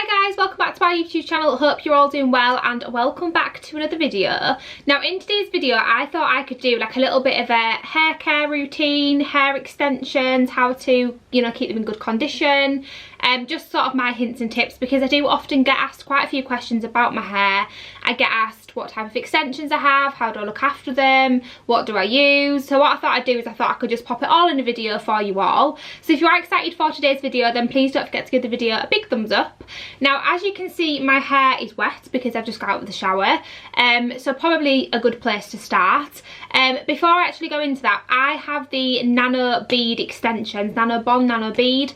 Hi guys, welcome back to my YouTube channel. Hope you're all doing well and welcome back to another video. Now in today's video I thought I could do like a little bit of a hair care routine, hair extensions, how to, you know, keep them in good condition, just sort of my hints and tips, because I do often get asked quite a few questions about my hair. I get asked what type of extensions I have, how do I look after them, what do I use. So what I thought I'd do is I thought I could just pop it all in a video for you all. So if you are excited for today's video, then please don't forget to give the video a big thumbs up. Now as you can see, my hair is wet because I've just got out of the shower, so probably a good place to start. Before I actually go into that, I have the Nano bead extensions, Nano Bond, Nano Bead.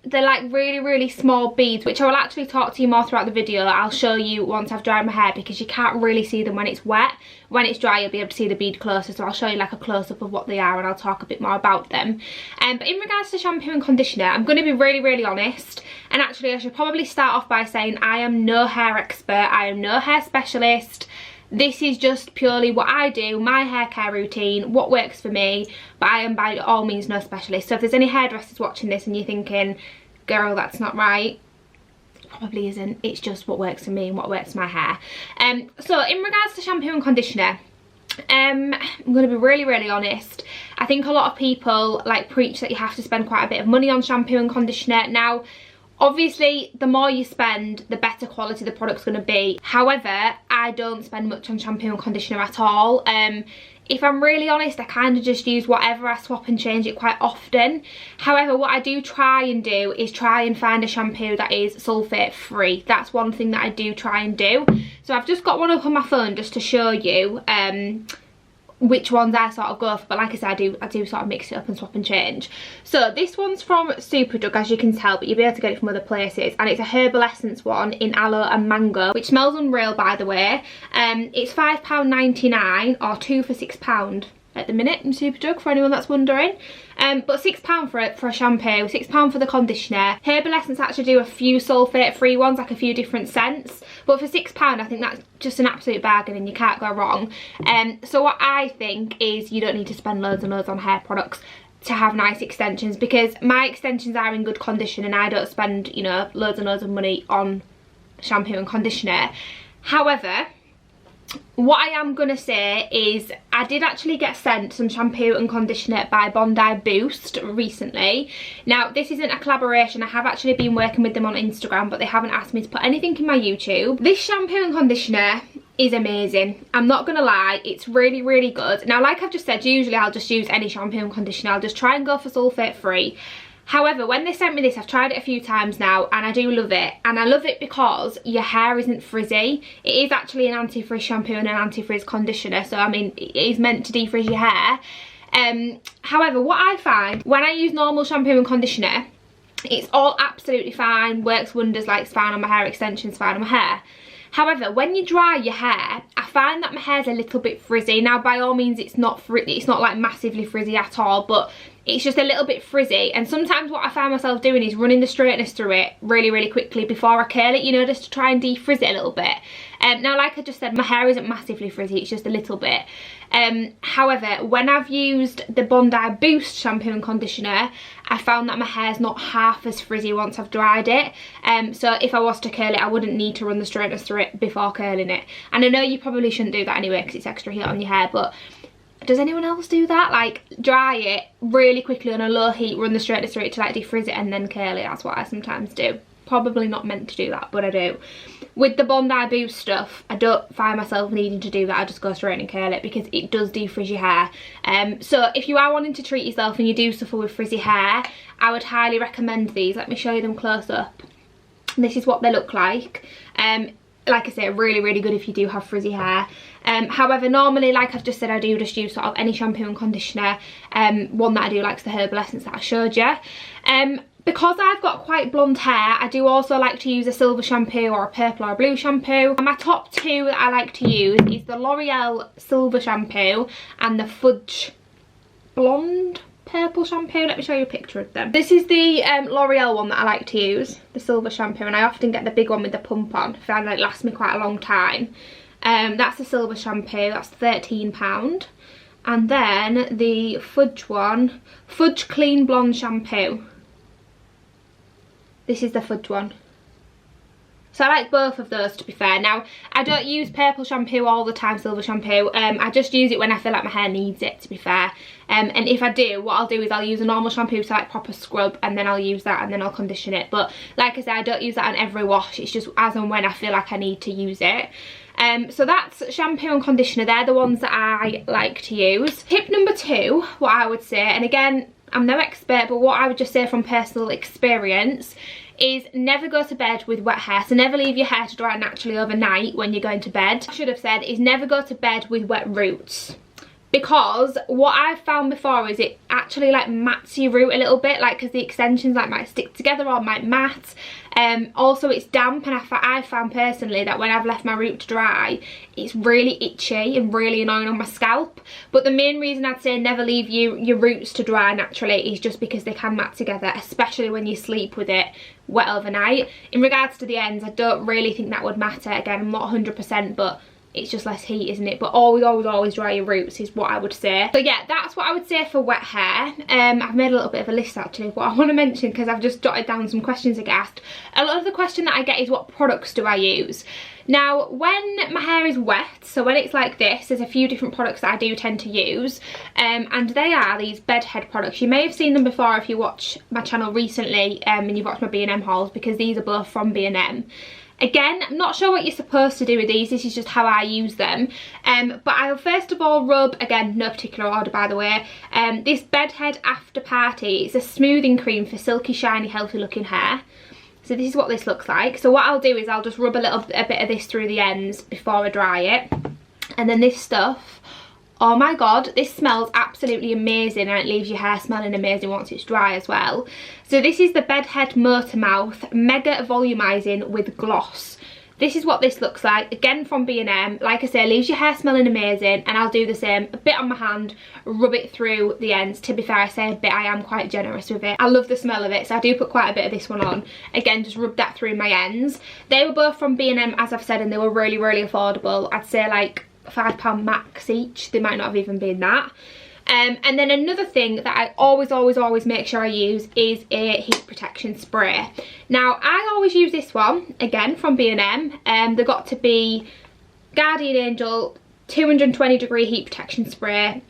They're like really small beads, which I will actually talk to you more throughout the video. I'll show you once I've dried my hair, because you can't really see them when it's wet. When it's dry you'll be able to see the bead closer, so I'll show you like a close-up of what they are and I'll talk a bit more about them. But in regards to shampoo and conditioner, I'm going to be really honest, and actually I should probably start off by saying I am no hair expert, I am no hair specialist. This is just purely what I do, my hair care routine, what works for me, but I am by all means no specialist. So if there's any hairdressers watching this and you're thinking, girl, that's not right, it probably isn't. It's just what works for me and what works for my hair. So in regards to shampoo and conditioner, I'm going to be really honest. I think a lot of people like preach that you have to spend quite a bit of money on shampoo and conditioner. Now obviously the more you spend, the better quality the product's going to be. However, I don't spend much on shampoo and conditioner at all. If I'm really honest, I kind of just use whatever. I swap and change it quite often. However, what I do try and do is try and find a shampoo that is sulfate free. That's one thing that I do try and do. So I've just got one up on my phone just to show you which ones I sort of go for, but like I said, I do sort of mix it up and swap and change. So this one's from Superdrug, as you can tell, but you'll be able to get it from other places, and it's a herbal essence one in aloe and mango, which smells unreal, by the way. It's £5.99 or 2 for £6 at the minute in Superdrug, for anyone that's wondering. But £6 for a shampoo, £6 for the conditioner. Herbal Essence actually do a few sulfate free ones, like a few different scents, but for £6 I think that's just an absolute bargain and you can't go wrong. So what I think is you don't need to spend loads and loads on hair products to have nice extensions, because my extensions are in good condition and I don't spend, you know, loads and loads of money on shampoo and conditioner. However, what I am going to say is I did actually get sent some shampoo and conditioner by Bondi Boost recently. Now this isn't a collaboration, I have actually been working with them on Instagram, but they haven't asked me to put anything in my YouTube. This shampoo and conditioner is amazing, I'm not gonna lie, it's really good. Now like I've just said, usually I'll just use any shampoo and conditioner, I'll just try and go for sulfate free. However, when they sent me this, I've tried it a few times now and I do love it. And I love it because your hair isn't frizzy. It is actually an anti-frizz shampoo and an anti-frizz conditioner. So, I mean, it is meant to defrizz your hair. However, what I find when I use normal shampoo and conditioner, it's all absolutely fine, works wonders, like it's fine on my hair, extensions fine on my hair. However, when you dry your hair, I find that my hair's a little bit frizzy. Now, by all means, it's not like massively frizzy at all, but it's just a little bit frizzy. And sometimes what I find myself doing is running the straightness through it really quickly before I curl it, you know, just to try and defrizz it a little bit. Now, like I just said, my hair isn't massively frizzy, it's just a little bit. However, when I've used the Bondi Boost shampoo and conditioner, I found that my hair's not half as frizzy once I've dried it. So if I was to curl it, I wouldn't need to run the straightness through it before curling it. And I know you probably shouldn't do that anyway because it's extra heat on your hair, but does anyone else do that? Like dry it really quickly on a low heat, run the straightness through it to like defrizz it and then curl it. That's what I sometimes do. Probably not meant to do that, but I do. With the Bondi Boost stuff, I don't find myself needing to do that. I just go straight and curl it because it does defrizz your hair. So if you are wanting to treat yourself and you do suffer with frizzy hair, I would highly recommend these. Let me show you them close up. This is what they look like. Like I say, really good if you do have frizzy hair. However, normally, like I've just said, I do just use sort of any shampoo and conditioner. One that I do like is the herbal essence that I showed you. Because I've got quite blonde hair, I do also like to use a silver shampoo or a purple or a blue shampoo. And my top two that I like to use is the L'Oreal silver shampoo and the Fudge blonde purple shampoo. Let me show you a picture of them. This is the L'Oreal one that I like to use, the silver shampoo, and I often get the big one with the pump on. I find that it lasts me quite a long time. That's the silver shampoo, that's £13. And then the Fudge one, Fudge Clean Blonde Shampoo. This is the Fudge one. So I like both of those, to be fair. Now, I don't use purple shampoo all the time, silver shampoo. I just use it when I feel like my hair needs it, to be fair. And if I do, what I'll do is I'll use a normal shampoo to like proper scrub, and then I'll use that and then I'll condition it. But like I said, I don't use that on every wash. It's just as and when I feel like I need to use it. So that's shampoo and conditioner. They're the ones that I like to use. Tip number 2, what I would say, and again, I'm no expert, but what I would just say from personal experience is never go to bed with wet hair. So never leave your hair to dry naturally overnight when you're going to bed. I should have said is never go to bed with wet roots. Because what I've found before is it actually like mats your root a little bit, like because the extensions like might stick together or might mat. Also it's damp, and I found personally that when I've left my root to dry, it's really itchy and really annoying on my scalp. But the main reason I'd say never leave your roots to dry naturally is just because they can mat together, especially when you sleep with it wet overnight. In regards to the ends, I don't really think that would matter. Again, I'm not 100%, but it's just less heat, isn't it? But always dry your roots is what I would say. So yeah, that's what I would say for wet hair. I've made a little bit of a list actually of what I want to mention, because I've just jotted down some questions I get asked. A lot of the question that I get is what products do I use? Now, when my hair is wet, so when it's like this, there's a few different products that I do tend to use, and they are these bedhead products. You may have seen them before if you watch my channel recently, and you've watched my B&M hauls, because these are both from B&M. Again, I'm not sure what you're supposed to do with these. This is just how I use them. But I'll first of all rub, again, no particular order by the way, this Bedhead After Party. It's a smoothing cream for silky, shiny, healthy looking hair. So this is what this looks like. So what I'll do is I'll just rub a bit of this through the ends before I dry it. And then this stuff, oh my god, this smells absolutely amazing, and it leaves your hair smelling amazing once it's dry as well. So this is the Bedhead Motor Mouth Mega Volumizing with Gloss. This is what this looks like, again from B&M. Like I say, leaves your hair smelling amazing, and I'll do the same, a bit on my hand, rub it through the ends. To be fair, I say a bit, I am quite generous with it. I love the smell of it, so I do put quite a bit of this one on. Again, just rub that through my ends. They were both from B&M, as I've said, and they were really, really affordable. I'd say like £5 max each. They might not have even been that. And then another thing that I always make sure I use is a heat protection spray. Now I always use this one, again from B&M. They got to be Guardian Angel 220 degree heat protection spray.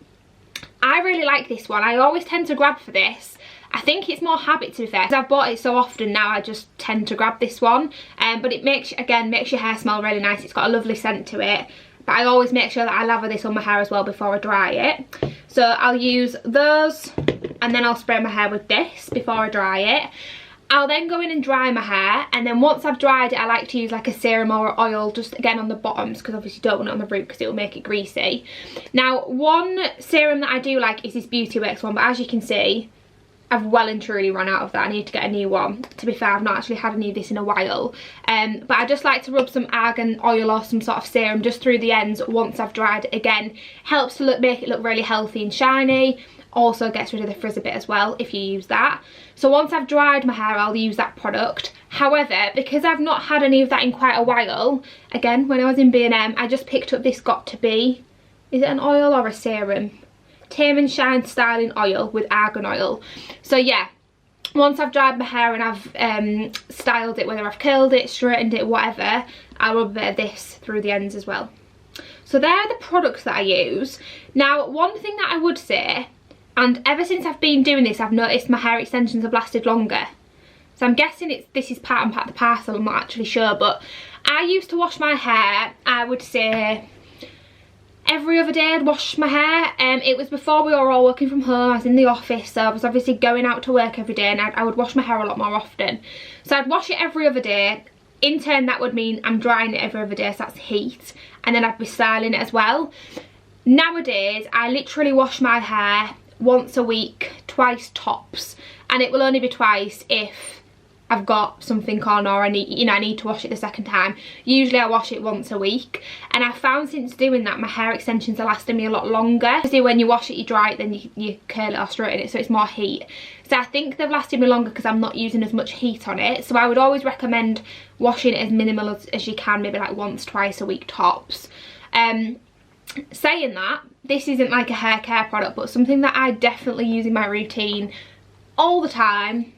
I really like this one. I always tend to grab for this. I think it's more habit, to be fair, because I've bought it so often now. I just tend to grab this one. But it makes your hair smell really nice. It's got a lovely scent to it. But I always make sure that I lather this on my hair as well before I dry it. So I'll use those, and then I'll spray my hair with this before I dry it. I'll then go in and dry my hair, and then once I've dried it, I like to use like a serum or oil just again on the bottoms, because obviously you don't want it on the root because it will make it greasy. Now, one serum that I do like is this Beauty Works one, but as you can see, I've well and truly run out of that. I need to get a new one. To be fair, I've not actually had any of this in a while. But I just like to rub some argan oil or some sort of serum just through the ends once I've dried it. Again, helps to make it look really healthy and shiny. Also gets rid of the frizz a bit as well if you use that. So once I've dried my hair, I'll use that product. However, because I've not had any of that in quite a while, again, when I was in B&M, I just picked up this Got To Be, is it an oil or a serum? Tame and Shine Styling Oil with argan oil. So yeah, once I've dried my hair and I've styled it, whether I've curled it, straightened it, whatever, I'll rub a bit of this through the ends as well. So they're the products that I use. Now, one thing that I would say, and ever since I've been doing this, I've noticed my hair extensions have lasted longer. So I'm guessing this is part and part of the parcel, I'm not actually sure, but I used to wash my hair, I would say, every other day I'd wash my hair. It was before we were all working from home. I was in the office, so I was obviously going out to work every day, and I would wash my hair a lot more often. So I'd wash it every other day. In turn, that would mean I'm drying it every other day, so that's heat, and then I'd be styling it as well. Nowadays, I literally wash my hair once a week, twice tops, and it will only be twice if I've got something on, or I need to wash it the second time. Usually I wash it once a week, and I found since doing that my hair extensions are lasting me a lot longer. Obviously when you wash it, you dry it, then you curl it or straighten it, so it's more heat. So I think they've lasted me longer because I'm not using as much heat on it. So I would always recommend washing it as minimal as you can, maybe like once, twice a week tops. Saying that, this isn't like a hair care product, but something that I definitely use in my routine all the time.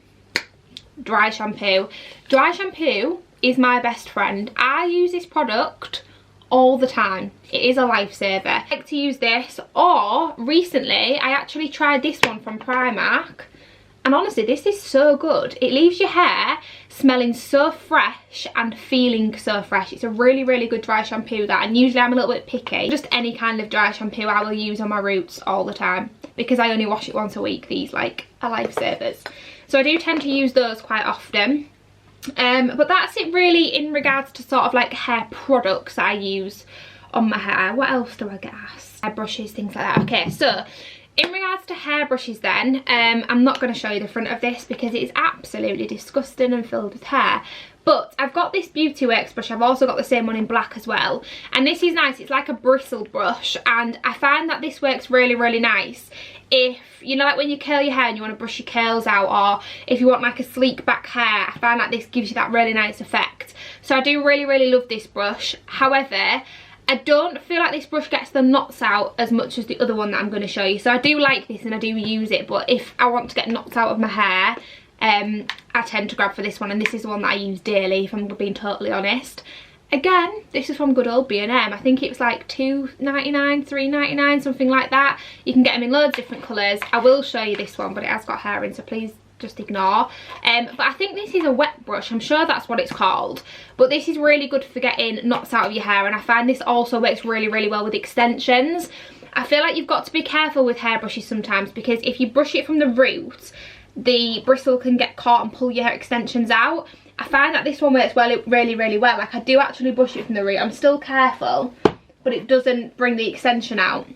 Dry shampoo. Dry shampoo is my best friend. I use this product all the time. It is a lifesaver. I like to use this, or recently I actually tried this one from Primark, and honestly this is so good. It leaves your hair smelling so fresh and feeling so fresh. It's a really, really good dry shampoo that, and usually I'm a little bit picky. Just any kind of dry shampoo I will use on my roots all the time, because I only wash it once a week. These like are lifesavers. So I do tend to use those quite often. But that's it really in regards to sort of like hair products that I use on my hair. What else do I get asked? Hair brushes, things like that. Okay, so in regards to hair brushes then, I'm not going to show you the front of this because it is absolutely disgusting and filled with hair. But I've got this Beauty Works brush. I've also got the same one in black as well. And this is nice. It's like a bristle brush. And I find that this works really, really nice if, you know, like when you curl your hair and you want to brush your curls out, or if you want like a sleek back hair. I find that this gives you that really nice effect. So I do really, really love this brush. However, I don't feel like this brush gets the knots out as much as the other one that I'm going to show you. So I do like this and I do use it. But if I want to get knots out of my hair, I tend to grab for this one, and this is the one that I use daily, if I'm being totally honest. Again, this is from good old B&M. I think it was like £2.99, £3.99, something like that. You can get them in loads of different colours. I will show you this one, but it has got hair in, so please just ignore. But I think this is a wet brush. I'm sure that's what it's called. But this is really good for getting knots out of your hair, and I find this also works really, really well with extensions. I feel like you've got to be careful with hair brushes sometimes, because if you brush it from the root, the bristle can get caught and pull your hair extensions out. I find that this one works really, really well. Like, I do actually brush it from the root. I'm still careful, but it doesn't bring the extension out.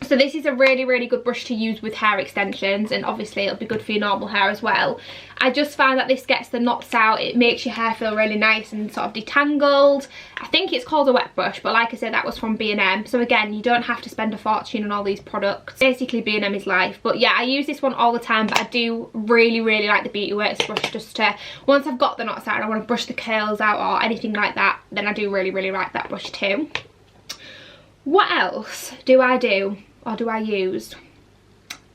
So this is a really, really good brush to use with hair extensions, and obviously it'll be good for your normal hair as well. I just find that this gets the knots out. It makes your hair feel really nice and sort of detangled. I think it's called a wet brush, but like I said, that was from B&M. So again, you don't have to spend a fortune on all these products. Basically, B&M is life. But yeah, I use this one all the time, but I do really, really like the Beauty Works brush, just to, once I've got the knots out and I want to brush the curls out or anything like that, then I do really, really like that brush too. What else do I do, or do I use?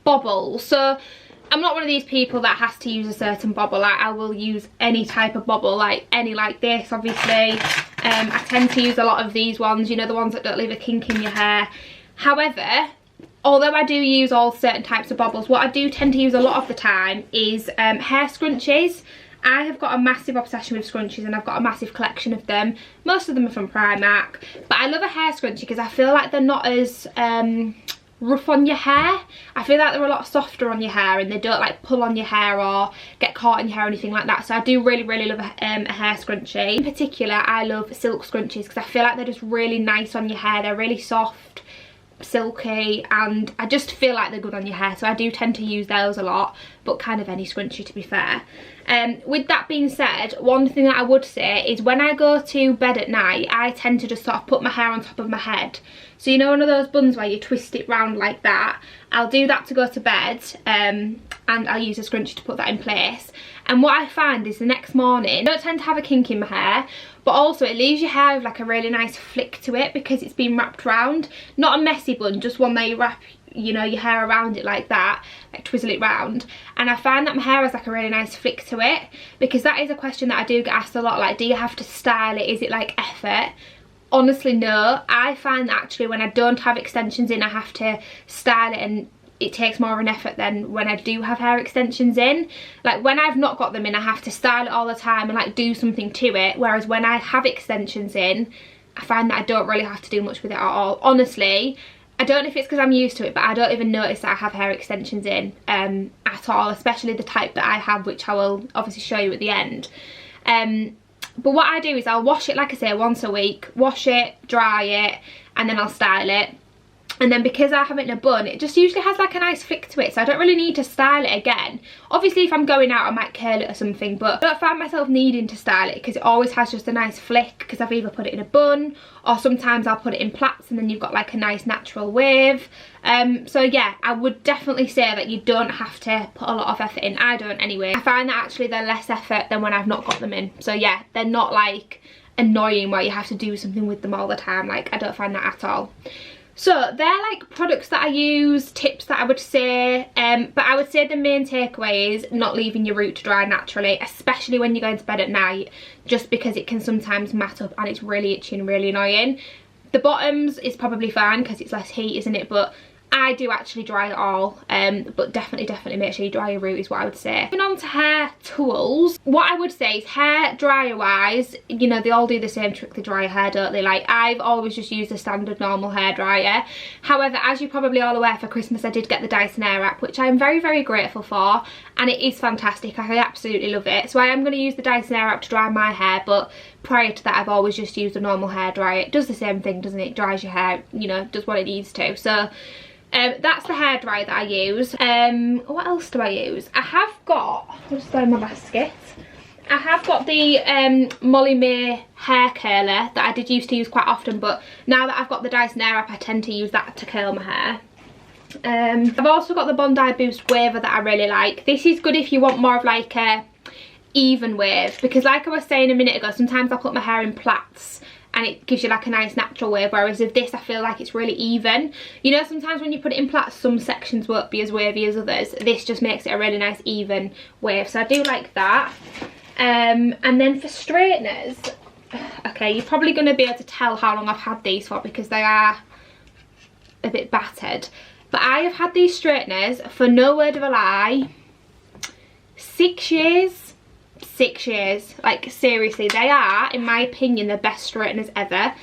Bobbles. So I'm not one of these people that has to use a certain bobble. Like, I will use any type of bobble, like any like this, obviously. I tend to use a lot of these ones, you know, the ones that don't leave a kink in your hair. However, although I do use all certain types of bobbles, what I do tend to use a lot of the time is hair scrunchies. I have got a massive obsession with scrunchies, and I've got a massive collection of them. Most of them are from Primark, but I love a hair scrunchie because I feel like they're not as rough on your hair. I feel like they're a lot softer on your hair, and they don't like pull on your hair or get caught in your hair or anything like that. So I do really, really love a hair scrunchie. In particular, I love silk scrunchies because I feel like they're just really nice on your hair. They're really soft, silky, and I just feel like they're good on your hair, so I do tend to use those a lot, but kind of any scrunchie, to be fair. With that being said, one thing that I would say is when I go to bed at night, I tend to just sort of put my hair on top of my head. So you know one of those buns where you twist it round like that? I'll do that to go to bed, and I'll use a scrunchie to put that in place. And what I find is the next morning, I don't tend to have a kink in my hair, but also it leaves your hair with like a really nice flick to it because it's been wrapped round. Not a messy bun, just one that you wrap, you know, your hair around it like that, like twizzle it round. And I find that my hair has like a really nice flick to it, because that is a question that I do get asked a lot, like, do you have to style it? Is it like effort? Honestly, no. I find that actually when I don't have extensions in, I have to style it, and it takes more of an effort than when I do have hair extensions in. Like, when I've not got them in, I have to style it all the time and like do something to it, whereas when I have extensions in, I find that I don't really have to do much with it at all. Honestly, I don't know if it's because I'm used to it, but I don't even notice that I have hair extensions in at all, especially the type that I have, which I will obviously show you at the end. But what I do is I'll wash it, like I say, once a week. Wash it, dry it, and then I'll style it. And then because I have it in a bun, it just usually has like a nice flick to it, so I don't really need to style it again. Obviously, if I'm going out, I might curl it or something, but I don't find myself needing to style it because it always has just a nice flick, because I've either put it in a bun, or sometimes I'll put it in plaits and then you've got like a nice natural wave. So yeah, I would definitely say that you don't have to put a lot of effort in. I don't anyway. I find that actually they're less effort than when I've not got them in. So yeah, they're not like annoying where you have to do something with them all the time. Like, I don't find that at all. So they're like products that I use, tips that I would say, but I would say the main takeaway is not leaving your root to dry naturally, especially when you're going to bed at night, just because it can sometimes mat up and it's really itchy and really annoying. The bottoms is probably fine because it's less heat, isn't it? But I do actually dry it all, but definitely make sure you dry your root is what I would say. Moving on to hair tools, what I would say is hair dryer wise, you know, they all do the same trick, they dry your hair, don't they? Like, I've always just used a standard normal hair dryer. However, as you're probably all aware, for Christmas I did get the Dyson Airwrap, which I'm very grateful for, and it is fantastic. I absolutely love it. So I am going to use the Dyson Airwrap to dry my hair, but prior to that I've always just used a normal hair dryer. It does the same thing, doesn't it? It dries your hair, you know, does what it needs to. So that's the hair dryer that I use. What else do I use? I have got, I'll just go in my basket. I have got the Molly May hair curler that I did used to use quite often, but now that I've got the Dyson Airwrap I tend to use that to curl my hair. I've also got the Bondi Boost Waver that I really like. This is good if you want more of like a even wave, because like I was saying a minute ago, sometimes I put my hair in plaits and it gives you like a nice natural wave, whereas with this I feel like it's really even. You know, sometimes when you put it in plaits some sections won't be as wavy as others. This just makes it a really nice even wave, so I do like that. And then for straighteners, okay, you're probably going to be able to tell how long I've had these for because they are a bit battered, but I have had these straighteners for, no word of a lie, 6 years. 6 years, like seriously, they are, in my opinion, the best straighteners ever.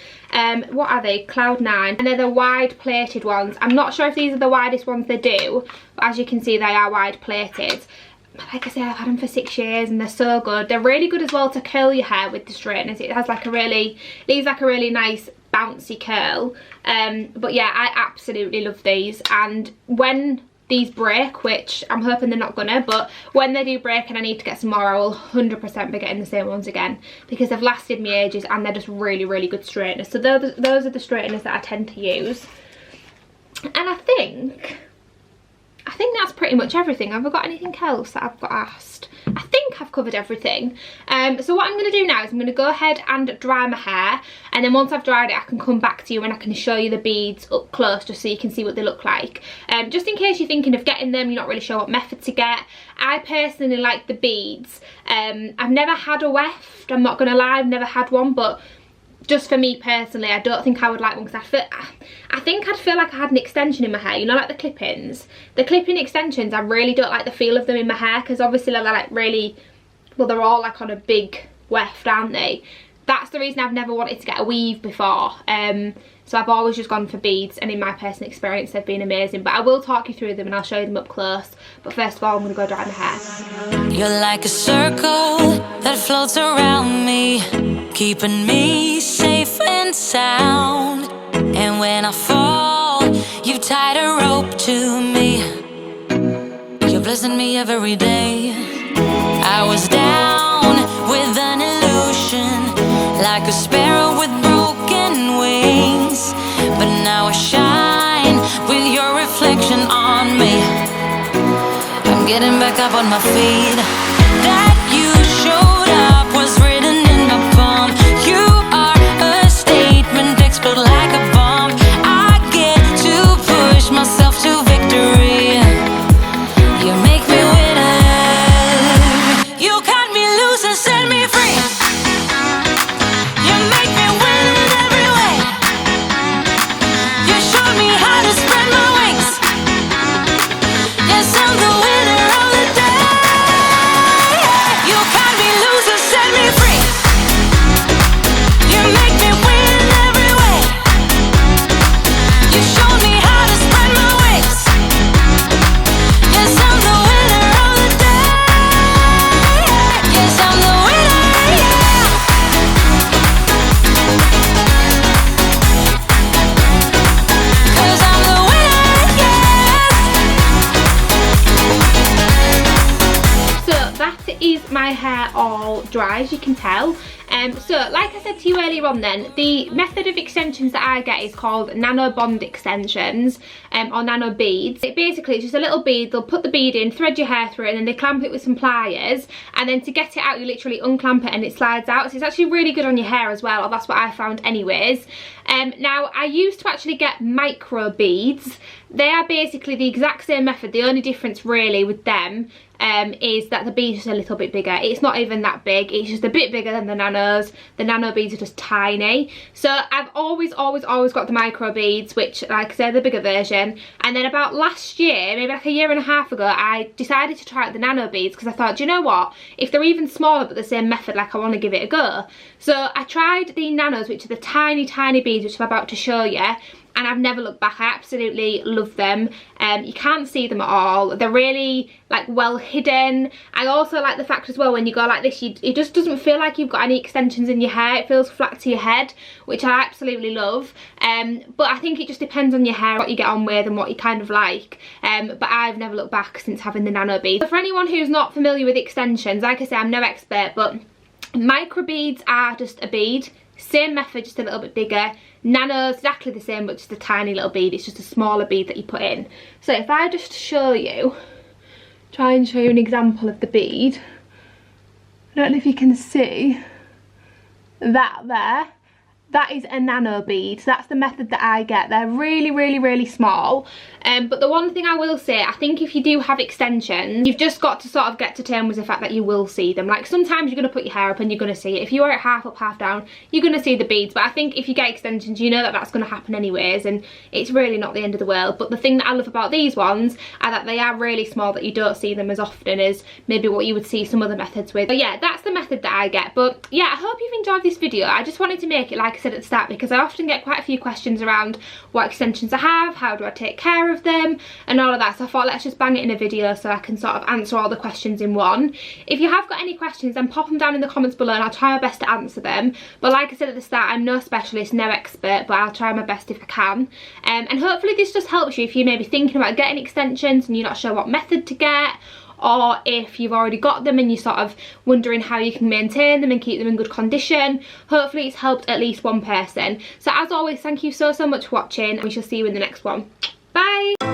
What are they? Cloud9, and they're the wide plated ones. I'm not sure if these are the widest ones they do, but as you can see they are wide plated. Like I say, I've had them for 6 years and they're so good. They're really good as well to curl your hair with the straighteners. It has like a really, leaves like a really nice bouncy curl. But yeah, I absolutely love these, and when these break, which I'm hoping they're not gonna, but when they do break and I need to get some more, I will 100% be getting the same ones again because they've lasted me ages and they're just really good straighteners. So those are the straighteners that I tend to use. And I think that's pretty much everything. Have I got anything else that I've got asked? I think I've covered everything. So what I'm going to do now is I'm going to go ahead and dry my hair, and then once I've dried it I can come back to you and I can show you the beads up close just so you can see what they look like. Just in case you're thinking of getting them, you're not really sure what method to get. I personally like the beads. I've never had a weft, I'm not going to lie, I've never had one, but just for me personally, I don't think I would like one because I think I'd feel like I had an extension in my hair, you know, like the clip-ins. The clip-in extensions, I really don't like the feel of them in my hair because obviously they're like really, well, they're all like on a big weft, aren't they? That's the reason I've never wanted to get a weave before. So I've always just gone for beads, and in my personal experience they've been amazing. But I will talk you through them and I'll show you them up close. But first of all, I'm going to go dry my hair. You're like a circle that floats around me, keeping me safe and sound. And when I fall, you've tied a rope to me. You're blessing me every day. I was down with an illusion, like a sparrow with broken wings, but now I shine with your reflection on me. I'm getting back up on my feet. That you showed up was written in my palm. You are a statement, explode like a bomb. I get to push myself to victory. You make me winner. You cut me loose and set me free. You make me win in every way. You showed me how to spread my wings. Yes, I'm the winner of the day. You cut me loose and set me free. You make me win in every way. You showed me how to spread my wings. Yes, I'm the winner of the day. Yes, I'm the winner, yeah. 'Cause I'm the winner, yes. So that is my hair all dry, as you can tell. So like I said to you earlier on then, the method of extensions that I get is called Nano bond extensions or Nano beads. It basically is just a little bead. They'll put the bead in, thread your hair through it, and then they clamp it with some pliers, and then to get it out you literally unclamp it and it slides out. So it's actually really good on your hair as well, or that's what I found anyways. Now I used to actually get micro beads. They are basically the exact same method. The only difference really with them is that the beads are a little bit bigger. It's not even that big, it's just a bit bigger than the nanos. The nano beads are just tiny. So I've always got the micro beads, which like I said, the bigger version. And then about last year, maybe like a year and a half ago, I decided to try out the nano beads because I thought, do you know what, if they're even smaller but the same method, like I want to give it a go. So I tried the nanos, which are the tiny beads, which I'm about to show you, and I've never looked back. I absolutely love them. You can't see them at all. They're really like well hidden. I also like the fact as well, when you go like this, it just doesn't feel like you've got any extensions in your hair. It feels flat to your head, which I absolutely love. But I think it just depends on your hair, what you get on with and what you kind of like. But I've never looked back since having the nano beads. So for anyone who's not familiar with extensions, like I say, I'm no expert, but micro beads are just a bead. Same method, just a little bit bigger. Nano's exactly the same, but just a tiny little bead. It's just a smaller bead that you put in. So if I just show you, try and show you an example of the bead. I don't know if you can see that there. That is a nano bead. So that's the method that I get. They're really small. But the one thing I will say, I think if you do have extensions, you've just got to sort of get to terms with the fact that you will see them. Like sometimes you're going to put your hair up and you're going to see it. If you wear it half up, half down, you're going to see the beads. But I think if you get extensions, you know that that's going to happen anyways, and it's really not the end of the world. But the thing that I love about these ones are that they are really small, that you don't see them as often as maybe what you would see some other methods with. But yeah, that's the method that I get. But yeah, I hope you've enjoyed this video. I just wanted to make it, like I said at the start, because I often get quite a few questions around what extensions I have, how do I take care of them, and all of that. So I thought let's just bang it in a video so I can sort of answer all the questions in one. If you have got any questions, then pop them down in the comments below and I'll try my best to answer them. But like I said at the start, I'm no specialist, no expert, but I'll try my best if I can. And hopefully this just helps you if you're maybe thinking about getting extensions and you're not sure what method to get, or if you've already got them and you're sort of wondering how you can maintain them and keep them in good condition. Hopefully it's helped at least one person. So as always, thank you so much for watching, and we shall see you in the next one. Bye!